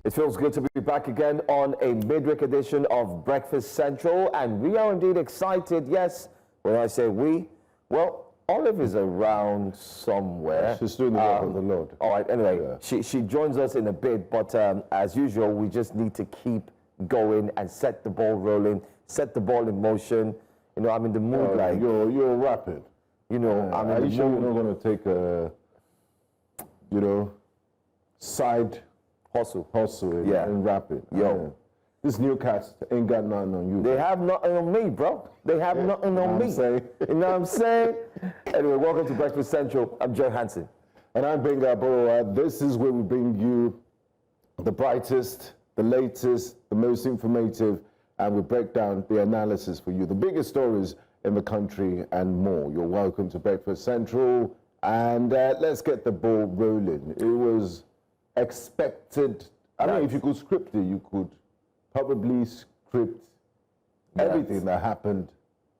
It feels good to be back again on a midweek edition of Breakfast Central, and we are indeed excited. Yes, when I say we, well, Olive is around somewhere. She's doing the work of the Lord. All right, anyway, she joins us in a bit, but as usual, we just need to keep going and set the ball rolling, set the ball in motion. You know, I'm in the mood like... You're rapid. You know, I'm in the mood. Are you sure you're not going to take a, side... Hustle and rapid? Yo. This new cats ain't got nothing on you. They have nothing on me, bro. They have nothing on me. You know what I'm saying? Anyway, welcome to Breakfast Central. I'm Joe Hansen. And I'm Benga Borowa. This is where we bring you the brightest, the latest, the most informative, and we break down the analysis for you. The biggest stories in the country and more. You're welcome to Breakfast Central. And let's get the ball rolling. It was expected. I don't know if you could script it, you could probably script everything that happened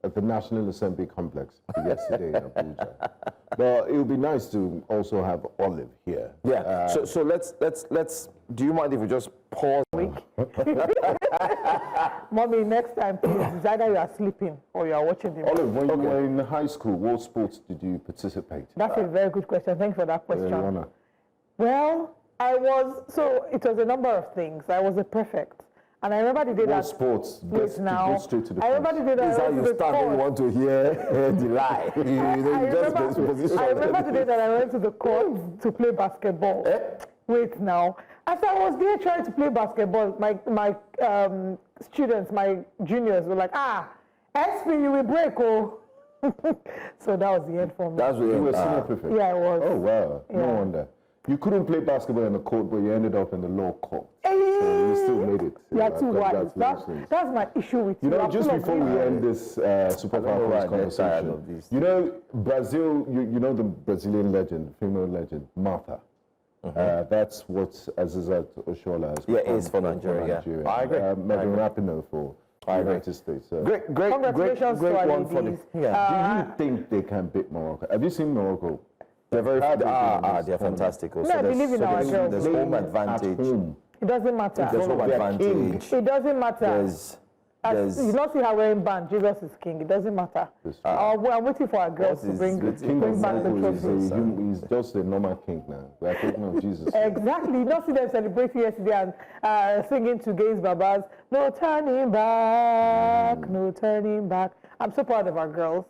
at the National Assembly complex yesterday in Abuja. But it would be nice to also have Olive here. Yeah. So let's. Do you mind if we just pause? Mommy, next time, please. It's either you are sleeping or you are watching the. Olive, when you were in high school, what sports did you participate? That's a very good question. Thanks for that question. Your Honor. Well, it was a number of things. I was a prefect. And I remember the day that... sports? Go straight to the I remember the day that This is how you start when you want to hear the lie. I remember the day that I went to the court to play basketball. Wait now. As I was there trying to play basketball, my students, my juniors were like, SP, you will break, oh. So that was the end for me. That's what you were senior prefect? Yeah, I was. Oh, wow. Yeah. No wonder. You couldn't play basketball in the court, but you ended up in the law court. So you still made it. Yeah, too wise. That's my issue with you. You know, just before we end this Super Falcons conversation, you know, Brazil, you know the Brazilian legend, female legend, Martha. That's what Azizat Oshola has become is for Nigeria. I agree. Megan Rapinoe for the United States. Great one for them. Do you think they can beat Morocco? Have you seen Morocco? They're very they're fantastic. Also, I believe in our girls. There's home advantage. It doesn't matter. There's home advantage. It doesn't matter. You don't see her wearing band. Jesus is king. It doesn't matter. I'm waiting for our girls to bring back the trophy. He's just a normal king now. We are talking of Jesus. Exactly. You don't see them celebrating yesterday and singing to Gaze Babas. No turning back, no turning back. I'm so proud of our girls.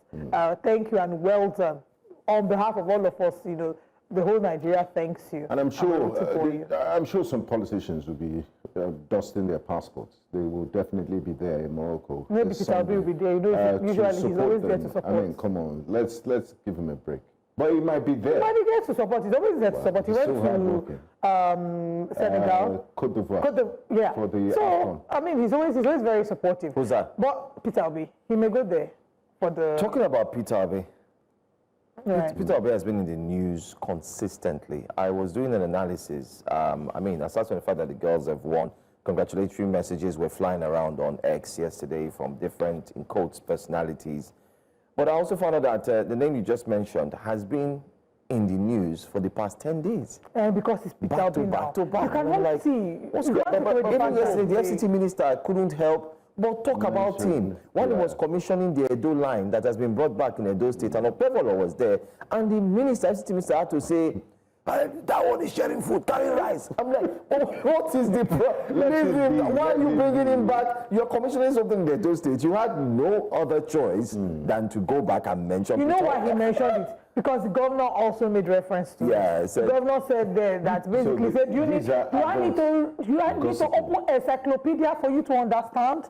Thank you and well done. On behalf of all of us, you know, the whole Nigeria thanks you. And I'm sure some politicians will be dusting their passports. They will definitely be there in Morocco. Maybe Peter Obi will be there. You know, usually he's always there to support. I mean, come on, let's give him a break. But he might be there. He might be there to support. He's always there to support. He went to Senegal, Côte d'Ivoire. For the AFCON. I mean, he's always very supportive. Who's that? But Peter Obi, he may go there for the. Talking about Peter Obi. Right. Peter Obi has been in the news consistently. I was doing an analysis. I mean, aside from the fact that the girls have won, congratulatory messages were flying around on X yesterday from different, in quotes, personalities. But I also found out that the name you just mentioned has been in the news for the past 10 days. Because it's Peter Obi now. Back to back. You cannot see. Even yesterday, the FCT minister couldn't help but talk about him. When he was commissioning the Edo line that has been brought back in Edo State, and Opevolo was there, and the FCT minister had to say, that one is sharing food, carrying rice. I'm like, what is the problem? Why are you bringing him back? You're commissioning something in the Edo State. You had no other choice than to go back and mention You know why he mentioned it? Because the governor also made reference to it. The governor said that basically said, you need to open encyclopedia for you to understand.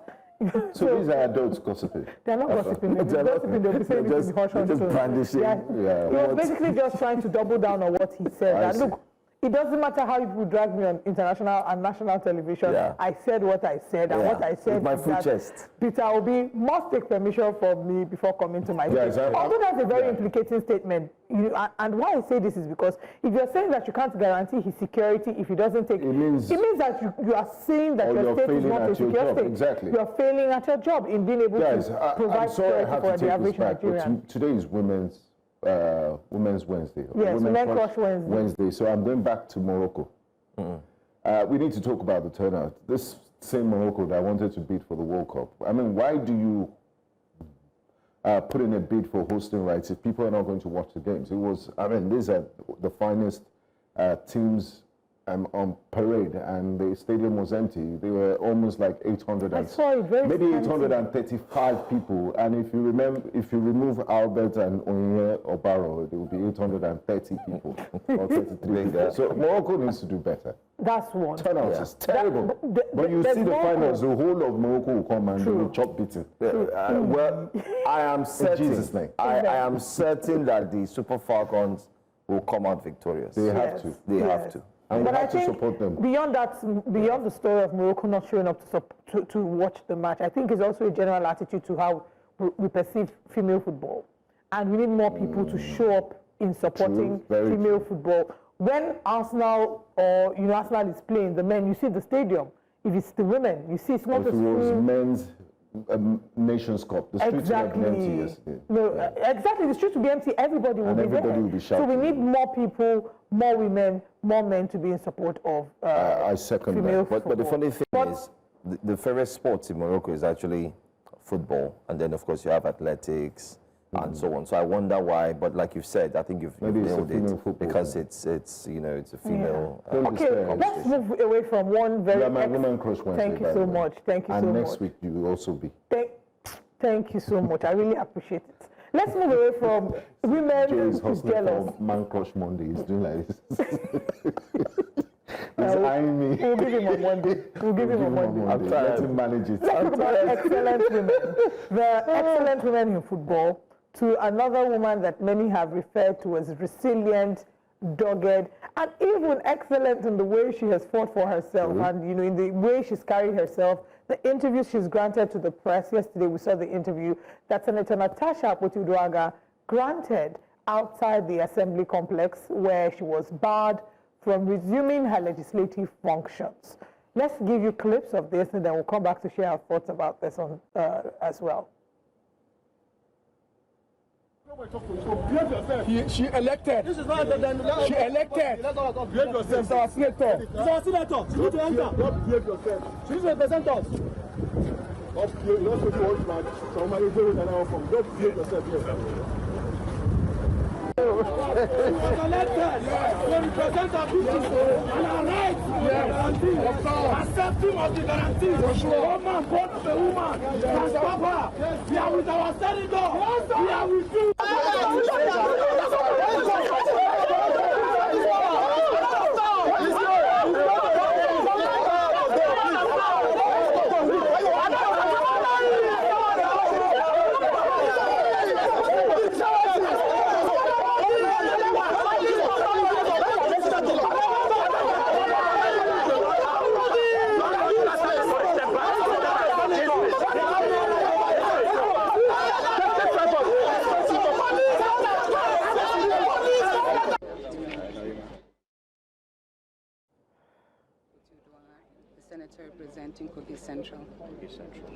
So these are adults gossiping. They're not gossiping. They're gossiping. They'll be saying it in the hush just brandishing. He was basically just trying to double down on what he said. And look, it doesn't matter how people drag me on international and national television. I said what I said, and what I said with my full chest. Peter Obi must take permission from me before coming to my state. Although that's a very implicating statement. And why I say this is because if you're saying that you can't guarantee his security if he doesn't take it means that you are saying that your state is not a secure state. Exactly. You're failing at your job in being able to provide security for the average Nigerian. Today is Women's Wednesday. Yes, Women's Crush Wednesday. So I'm going back to Morocco. We need to talk about the turnout. This same Morocco that wanted to bid for the World Cup. I mean, why do you put in a bid for hosting rights if people are not going to watch the games? It was, I mean, these are the finest teams on parade, and the stadium was empty. They were almost like 800, maybe 835 people. And if you remember, if you remove Albert and Onye Obaro, there will be 830 people or 33 people. So Morocco needs to do better. That's one. Turnout is terrible. When you see the finals, the whole of Morocco will come and they will chop beating. Well, I am certain. In Jesus' name. I am certain that the Super Falcons will come out victorious. They have to. They have to. And we But I have to think support them. beyond that, beyond the story of Morocco not showing up to watch the match, I think it's also a general attitude to how we perceive female football. And we need more people to show up in supporting female football. When Arsenal or Arsenal is playing, the men, you see the stadium. If it's the women, you see it's not the screen. It was men's Nations Cup. The streets were empty yesterday. No, exactly. The streets will be empty. Everybody will be there. Will be shouting. So we need more people, more women, more men to be in support of I second female that. But the funny thing is, the favorite sports in Morocco is actually football, and then of course you have athletics and so on. So I wonder why. But like you've said, I think you've nailed it because it's it's a female. Okay, let's move away from one very. My woman crush Wednesday. Thank you so much. Thank you so much. And next week you will also be. Thank you so much. I really appreciate it. Let's move away from women who's jealous. Man crush Monday. He's doing like this. He's eyeing me. We'll give him on Monday. We'll give him on Monday. I'm trying to manage it. Let's talk about excellent women. There are excellent women in football. To another woman that many have referred to as resilient, dogged, and even excellent in the way she has fought for herself and in the way she's carried herself. The interviews she's granted to the press. Yesterday we saw the interview that Senator Natasha Akpoti-Uduaghan granted outside the assembly complex, where she was barred from resuming her legislative functions. Let's give you clips of this, and then we'll come back to share our thoughts about this as well. She elected. This is not she elected. Behave yourself. She's our senator. She's our senator. She needs to enter. Don't behave yourself. She needs to represent us. Don't behave yourself. Don't behave yourself here. Elected to represent our people and our rights. Accepting of the guarantees. Woman, vote the woman. Can stop her. We are with our senator. We are with you. Senator representing Kogi Central. Kogi Central.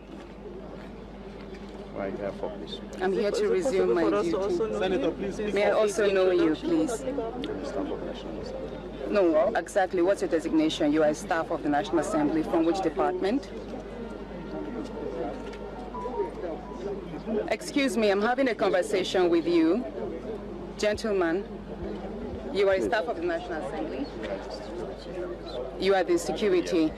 Why are you here for, please? I'm here to resume my duty. Senator, please. May I also know you, please? Staff of the National Assembly. No, exactly. What's your designation? You are a staff of the National Assembly. From which department? Excuse me, I'm having a conversation with you. Gentleman, you are a staff of the National Assembly? You are the security.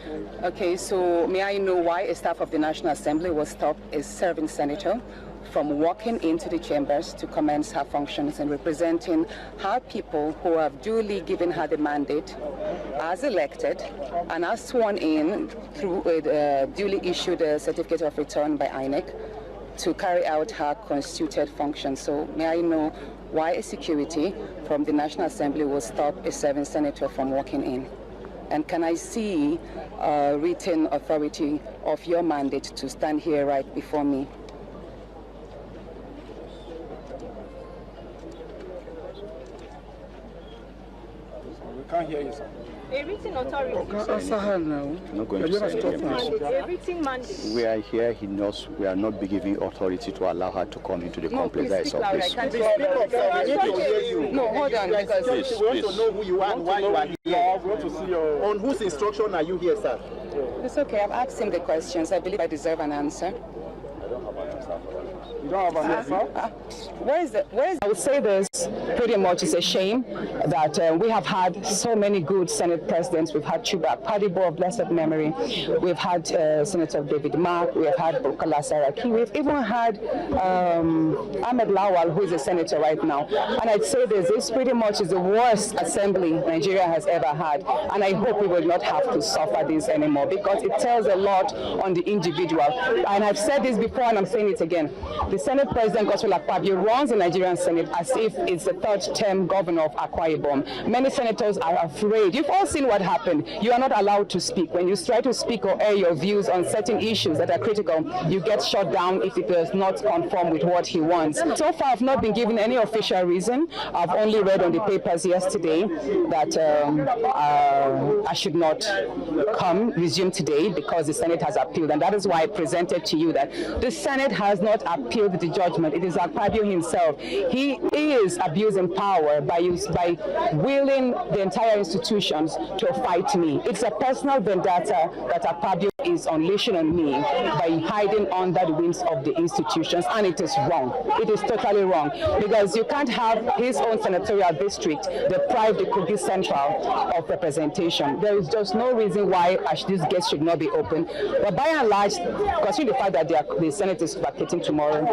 Okay, so may I know why a staff of the National Assembly will stop a serving senator from walking into the chambers to commence her functions and representing her people who have duly given her the mandate as elected and as sworn in through a duly issued certificate of return by INEC to carry out her constituted functions. So may I know why a security from the National Assembly will stop a serving senator from walking in? And can I see written authority of your mandate to stand here right before me? We can't hear you, sir. A written authority. Not going to say anything. A written mandate. We are here. He knows we are not be giving authority to allow her to come into the complex. That is speak loud. I can't No, hold on, because please, We want to know who you are and why you are here. We want to see your... On whose instruction are you here, sir? it's okay. I've asked him the questions. I believe I deserve an answer. You don't have an answer? Where is I would say this pretty much. It's a shame that we have had so many good Senate presidents. We've had Super Akpoti-Uduaghan of blessed memory. We've had Senator David Mark. We have had Bukola Saraki. We've even had Ahmed Lawal, who is a senator right now. And I'd say this pretty much is the worst assembly Nigeria has ever had. And I hope we will not have to suffer this anymore, because it tells a lot on the individual. And I've said this before, and I'm saying it again. The Senate President, Godswill Akpabio, runs the Nigerian Senate as if it's the third-term governor of Akwa Ibom. Many senators are afraid. You've all seen what happened. You are not allowed to speak. When you try to speak or air your views on certain issues that are critical, you get shut down if it does not conform with what he wants. So far, I've not been given any official reason. I've only read on the papers yesterday that I should not resume today because the Senate has appealed. And that is why I presented to you that the Senate has not appealed the judgment. It is Akpabio himself. He is abusing power by willing the entire institutions to fight me. It's a personal vendetta that Akpabio is unleashing on me by hiding under the wings of the institutions, and it is wrong. It is totally wrong, because you can't have his own senatorial district deprive the Kogi Central of representation. There is just no reason why these gates should not be open. But by and large, considering the fact that the Senate is vacating tomorrow,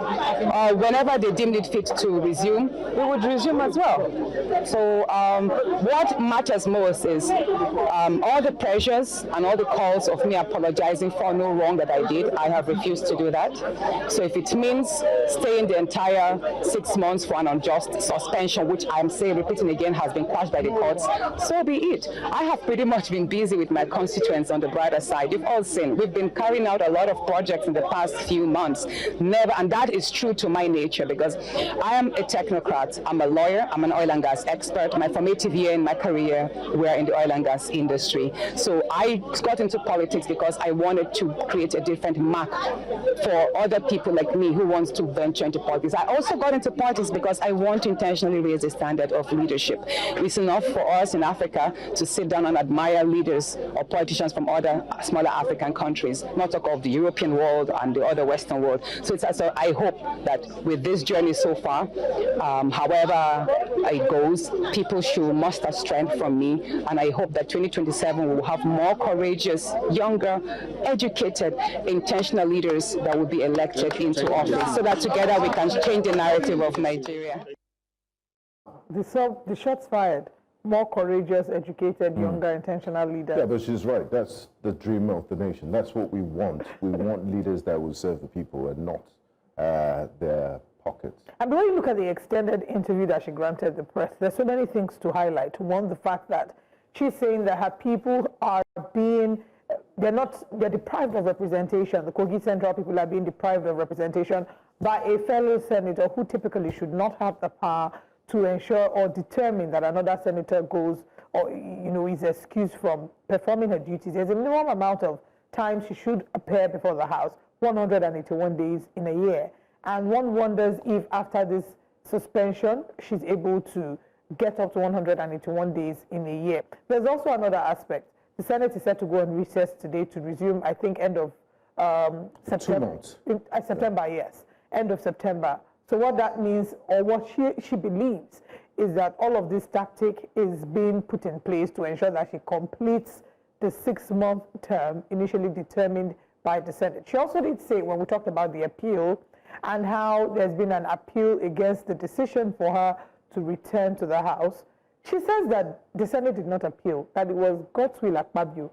whenever they deem it fit to resume, we would resume as well. So what matters most is all the pressures and all the calls of me apologizing for no wrong that I did. I have refused to do that. So if it means staying the entire 6 months for an unjust suspension, which I'm repeating again, has been quashed by the courts, so be it. I have pretty much been busy with my constituents on the brighter side. You've all seen, we've been carrying out a lot of projects in the past few months. And that is true to my nature, because I am a technocrat. I'm a lawyer. I'm an oil and gas expert. My formative year in my career were in the oil and gas industry. So I got into politics because I wanted to create a different mark for other people like me who wants to venture into politics. I also got into politics because I want to intentionally raise the standard of leadership. It's enough for us in Africa to sit down and admire leaders or politicians from other smaller African countries, not talk of the European world and the other Western world. So I hope that with this journey so far, however it goes, people should muster strength from me, and I hope that 2027 we will have more courageous, younger, educated, intentional leaders that will be elected into office, so that together we can change the narrative of Nigeria. The shots fired. More courageous, educated, younger, intentional leaders. Yeah, but she's right. That's the dream of the nation. That's what we want. We want leaders that will serve the people and not their pockets. And when you look at the extended interview that she granted the press, there's so many things to highlight. One, the fact that she's saying that her people are they're deprived of representation. The Kogi Central people are being deprived of representation by a fellow senator who typically should not have the power to ensure or determine that another senator goes or, is excused from performing her duties. There's a minimum amount of time she should appear before the House, 181 days in a year. And one wonders if after this suspension, she's able to get up to 181 days in a year. There's also another aspect. The Senate is set to go on recess today to resume, I think, end of September. 2 months. September, yes. End of September. So what that means, or what she believes, is that all of this tactic is being put in place to ensure that she completes the 6-month term initially determined by the Senate. She also did say, when we talked about the appeal and how there's been an appeal against the decision for her to return to the House, she says that the Senate did not appeal, that it was Godswill Akpabio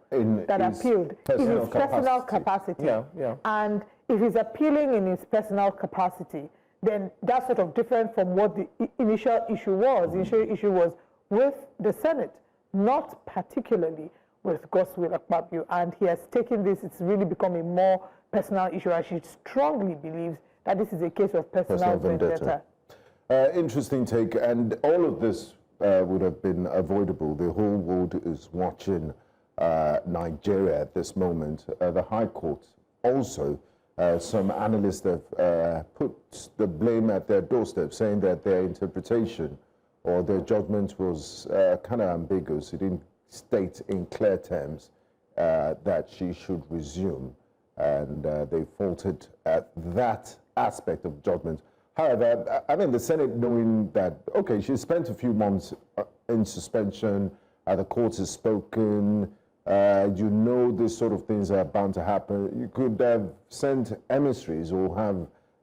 that appealed in his personal capacity. Yeah. And if he's appealing in his personal capacity, then that's sort of different from what the initial issue was. The initial issue was with the Senate, not particularly with Godswill Akpabio. And he has taken this, it's really become a more personal issue, and she strongly believes that this is a case of personal vendetta. Interesting take, and all of this would have been avoidable. The whole world is watching Nigeria at this moment. The High Court also, some analysts have put the blame at their doorstep, saying that their interpretation or their judgment was kind of ambiguous. It didn't state in clear terms that she should resume, and they faulted at that aspect of judgment. However, I mean, the Senate knowing that, okay, she spent a few months in suspension, the court has spoken, you know these sort of things are bound to happen. You could have sent emissaries or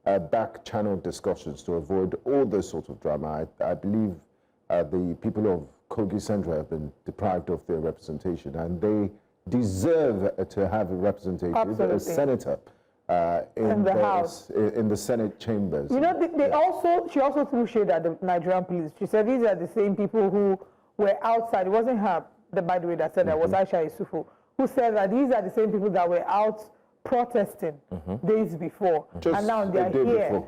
have back-channel discussions to avoid all this sort of drama. I believe the people of Kogi Central have been deprived of their representation, and they deserve to have a representative, a senator, in the House, in the Senate chambers. You know, she also threw shade at the Nigerian police. She said these are the same people who were outside. It wasn't her, by the way, that said that. It was Aisha Isufu, who said that these are the same people that were out protesting days before, and now they're here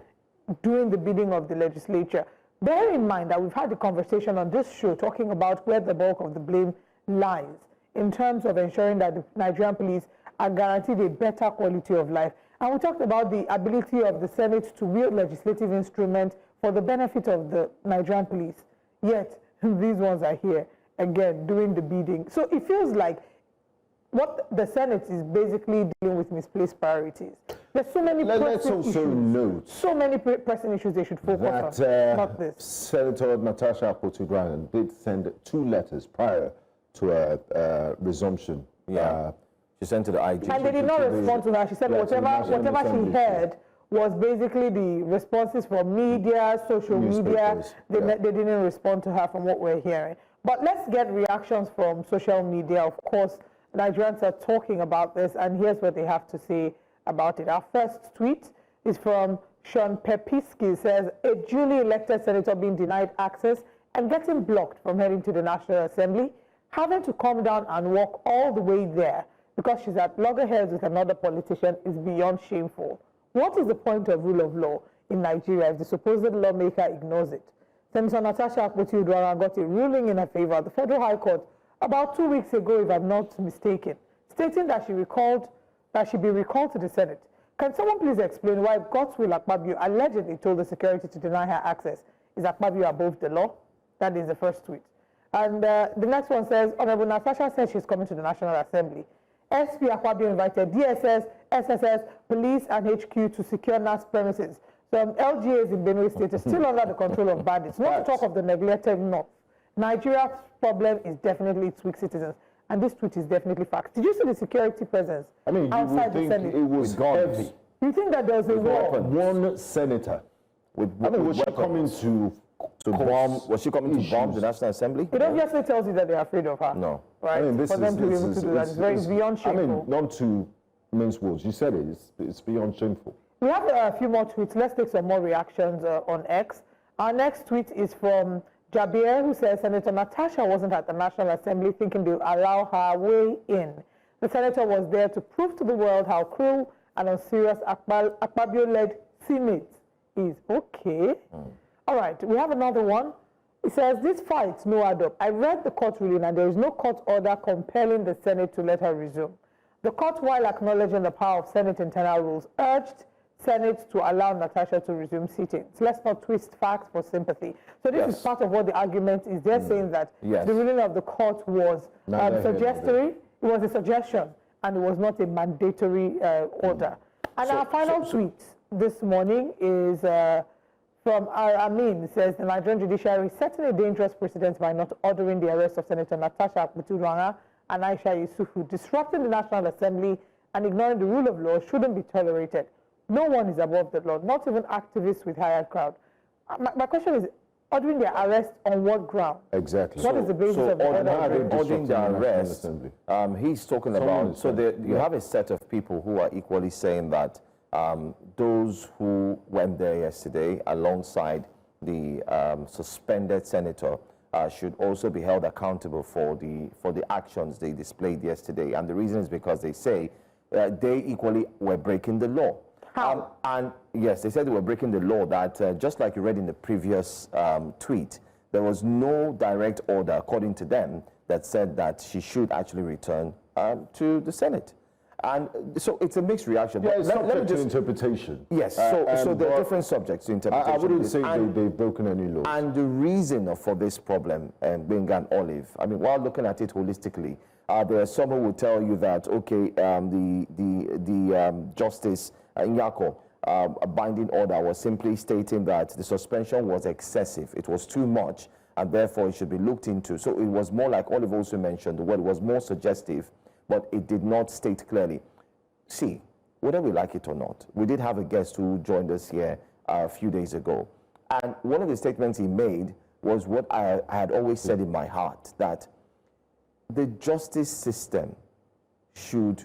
doing the bidding of the legislature. Bear in mind that we've had a conversation on this show talking about where the bulk of the blame lies in terms of ensuring that the Nigerian police are guaranteed a better quality of life. And we talked about the ability of the Senate to wield legislative instruments for the benefit of the Nigerian police. Yet, these ones are here, again, doing the bidding. So it feels like what the Senate is basically dealing with misplaced priorities. There's so many pressing issues. Note so many pressing issues they should focus on, not this. Senator Natasha Akpoti-Uduaghan did send 2 letters prior to a resumption. Yeah. She sent to the IG. And they did not respond to her. She said whatever she heard was basically the responses from media, social media. They didn't respond to her from what we're hearing. But let's get reactions from social media. Of course, Nigerians are talking about this, and here's what they have to say about it. Our first tweet is from Sean Pepiski. It says, a duly elected senator being denied access and getting blocked from heading to the National Assembly, having to come down and walk all the way there because she's at loggerheads with another politician is beyond shameful. What is the point of rule of law in Nigeria if the supposed lawmaker ignores it? Senator Natasha Akpoti-Uduaghan got a ruling in her favor at the Federal High Court about 2 weeks ago, if I'm not mistaken, stating that she be recalled to the Senate. Can someone please explain why Godswill Akpabio allegedly told the security to deny her access? Is Akpabio above the law? That is the first tweet. And the next one says, Honorable Natasha says she's coming to the National Assembly. SP Akpabio invited DSS, SSS, police, and HQ to secure NAS premises. Some LGAs in Benue State are still under the control of bandits. Not to talk of the neglected North. Nigeria's problem is definitely its weak citizens. And this tweet is definitely fact. Did you see the security presence outside the Senate? It was heavy. You think that there was a war? One senator. Was she coming to bomb? Was she coming to bomb the National Assembly? It obviously tells you that they're afraid of her. No. Right? I mean, for them to be able to do that, it's beyond shameful. I mean, not to mince words. You said it. It's beyond shameful. We have a few more tweets. Let's take some more reactions on X. Our next tweet is from Jabir, who says Senator Natasha wasn't at the National Assembly thinking they'll allow her way in. The senator was there to prove to the world how cruel and unserious Akpabio-led Senate is. Okay. All right, we have another one. It says, this fight, no add up. I read the court ruling and there is no court order compelling the Senate to let her resume. The court, while acknowledging the power of Senate internal rules, urged Senate to allow Natasha to resume sitting. So let's not twist facts for sympathy. So this is part of what the argument is. They're saying that the ruling of the court was suggestory. It was a suggestion, and it was not a mandatory order. And our final tweet this morning is from Amin. It says, the Nigerian judiciary is setting a dangerous precedent by not ordering the arrest of Senator Natasha Akpoti-Uduaghan and Aisha Isufu. Disrupting the National Assembly and ignoring the rule of law shouldn't be tolerated. No one is above the law, not even activists with hired crowd. My question is, ordering their arrest on what ground? Exactly. What is the basis of the order? Ordering the arrest, he's talking about, you have a set of people who are equally saying that those who went there yesterday alongside the suspended senator should also be held accountable for the actions they displayed yesterday. And the reason is because they say they equally were breaking the law. How? And yes, they said they were breaking the law, that just like you read in the previous tweet, there was no direct order, according to them, that said that she should actually return to the Senate. And so it's a mixed reaction. Yeah, it's let me subject to just interpretation. Yes, so there are different subjects to interpretation. I wouldn't say they've broken any laws. And the reason for this problem, Benga and Olive, I mean, while looking at it holistically, there are some who will tell you that, okay, the Justice Nyako binding order was simply stating that the suspension was excessive. It was too much, and therefore it should be looked into. So it was more like Olive also mentioned, the word was more suggestive, but it did not state clearly. See, whether we like it or not, we did have a guest who joined us here a few days ago. And one of the statements he made was what I had always said in my heart, that the justice system should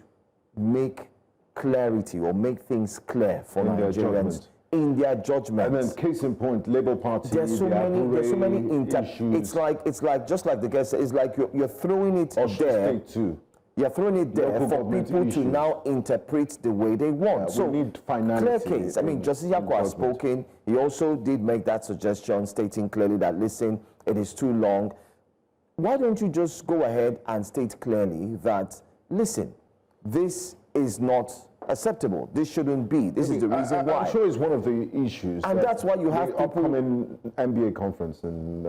make clarity or make things clear for Nigerians in their judgment. And then, case in point, Labour Party. There's so many issues. It's like just like the guy said, it's like you're throwing it there. State too. You're throwing it there Local for government people to issues. now interpret the way they want. Yeah, so we need finality. Clear case. I mean, Justice Nyako has spoken. He also did make that suggestion, stating clearly that, listen, it is too long. Why don't you just go ahead and state clearly that, listen, this is not acceptable. This shouldn't be. This is the reason why. I'm sure it's one of the issues. And that's why you have the people upcoming NBA conference in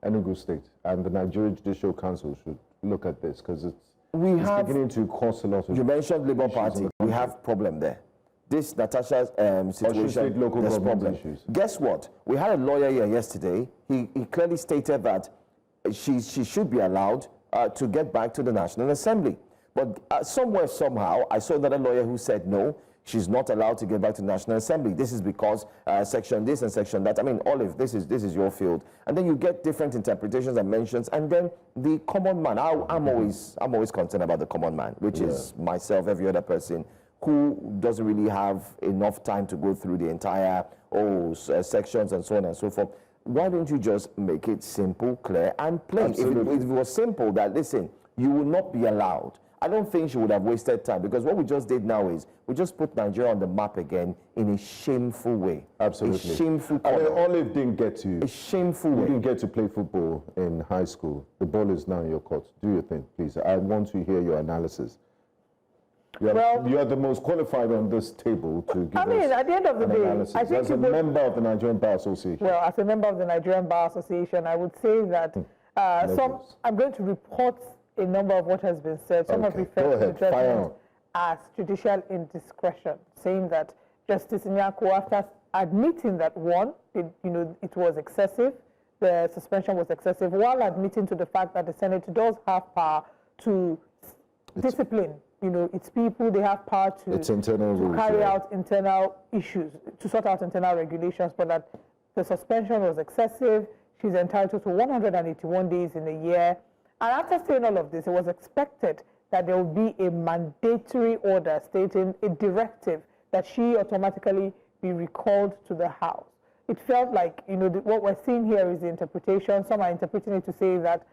Enugu State, and the Nigerian Judicial Council should look at this, because it's beginning to cause a lot of. You mentioned Labour Party. We have problem there. This Natasha's situation, State local there's government problem. issues. Guess what? We had a lawyer here yesterday. He clearly stated that she should be allowed to get back to the National Assembly. But somewhere, somehow, I saw another lawyer who said no, she's not allowed to get back to the National Assembly. This is because section this and section that. I mean, Olive, this is your field. And then you get different interpretations and mentions. And then the common man, I'm always concerned about the common man, which is myself, every other person who doesn't really have enough time to go through the entire sections and so on and so forth. Why don't you just make it simple, clear, and plain? If it was simple that, listen, you will not be allowed, I don't think she would have wasted time, because what we just did now is we just put Nigeria on the map again in a shameful way. Absolutely. A shameful I mean, color. Olive didn't get to. A shameful You way. didn't get to play football in high school. The ball is now in your court. Do your thing, please. I want to hear your analysis. You are the most qualified on this table to give us at the end of the day, analysis. I think As a member of the Nigerian Bar Association. Well, as a member of the Nigerian Bar Association, I would say that I'm going to report a number of what has been said. Some have referred to the judgment as judicial indiscretion, saying that Justice Nyako, after admitting that it was excessive, the suspension was excessive, while admitting to the fact that the Senate does have power to discipline, its people, they have power to carry out internal issues, to sort out internal regulations, but that the suspension was excessive. She's entitled to 181 days in a year. And after saying all of this, it was expected that there would be a mandatory order stating a directive that she automatically be recalled to the House. It felt like, what we're seeing here is the interpretation. Some are interpreting it to say that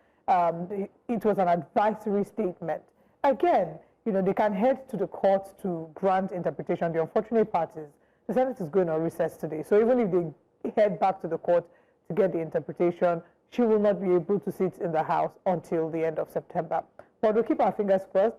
it was an advisory statement. Again, they can head to the court to grant interpretation. The unfortunate part is the Senate is going on recess today. So even if they head back to the court to get the interpretation, she will not be able to sit in the House until the end of September. But we'll keep our fingers crossed.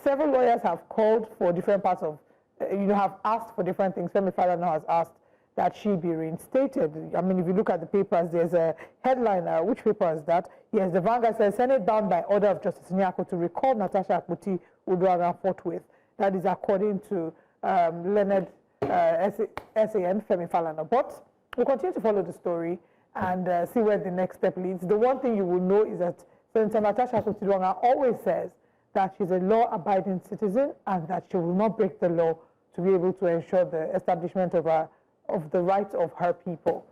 Several lawyers have called for different parts of, have asked for different things. Femi Falana has asked that she be reinstated. I mean, if you look at the papers, there's a headline. Which paper is that? Yes, the Vanguard says, Senate bound by order of Justice Nyako to recall Natasha Akpoti-Uduaghan forthwith. That is according to Leonard SAN, Femi Falana. But we'll continue to follow the story and see where the next step leads. The one thing you will know is that Senator Natasha Akpoti-Uduaghan always says that she's a law-abiding citizen and that she will not break the law to be able to ensure the establishment of the rights of her people.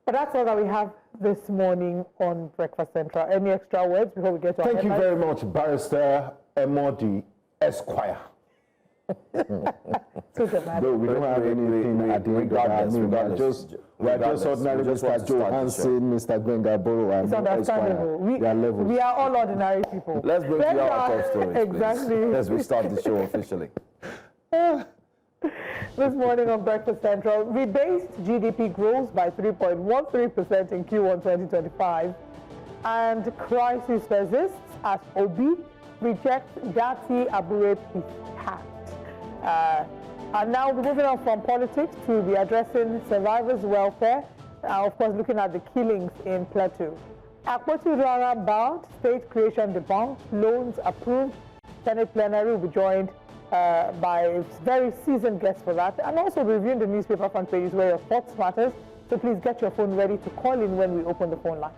But that's all that we have this morning on Breakfast Central. Any extra words before we get to our Thank you headlines? very much, Barrister Emodi Esquire. No, we don't have anything at the end of that. We're just ordinary Mr. Johansson, Mr. Gbenga Boro, and It's understandable. We are all ordinary people. Let's bring you our top stories, Exactly. please, as we start the show officially. This morning on Breakfast Central, rebased GDP grows by 3.13% in Q1 2025, and crisis persists as Obi rejects Gati Abure Peace Pact. And now we're moving on from politics to the addressing survivors' welfare, of course looking at the killings in Plateau. Akpoti-Uduaghan bowed, state creation debunked, loans approved. Senate plenary will be joined by very seasoned guests for that, and also reviewing the newspaper front pages where your thoughts matters. So please get your phone ready to call in when we open the phone line.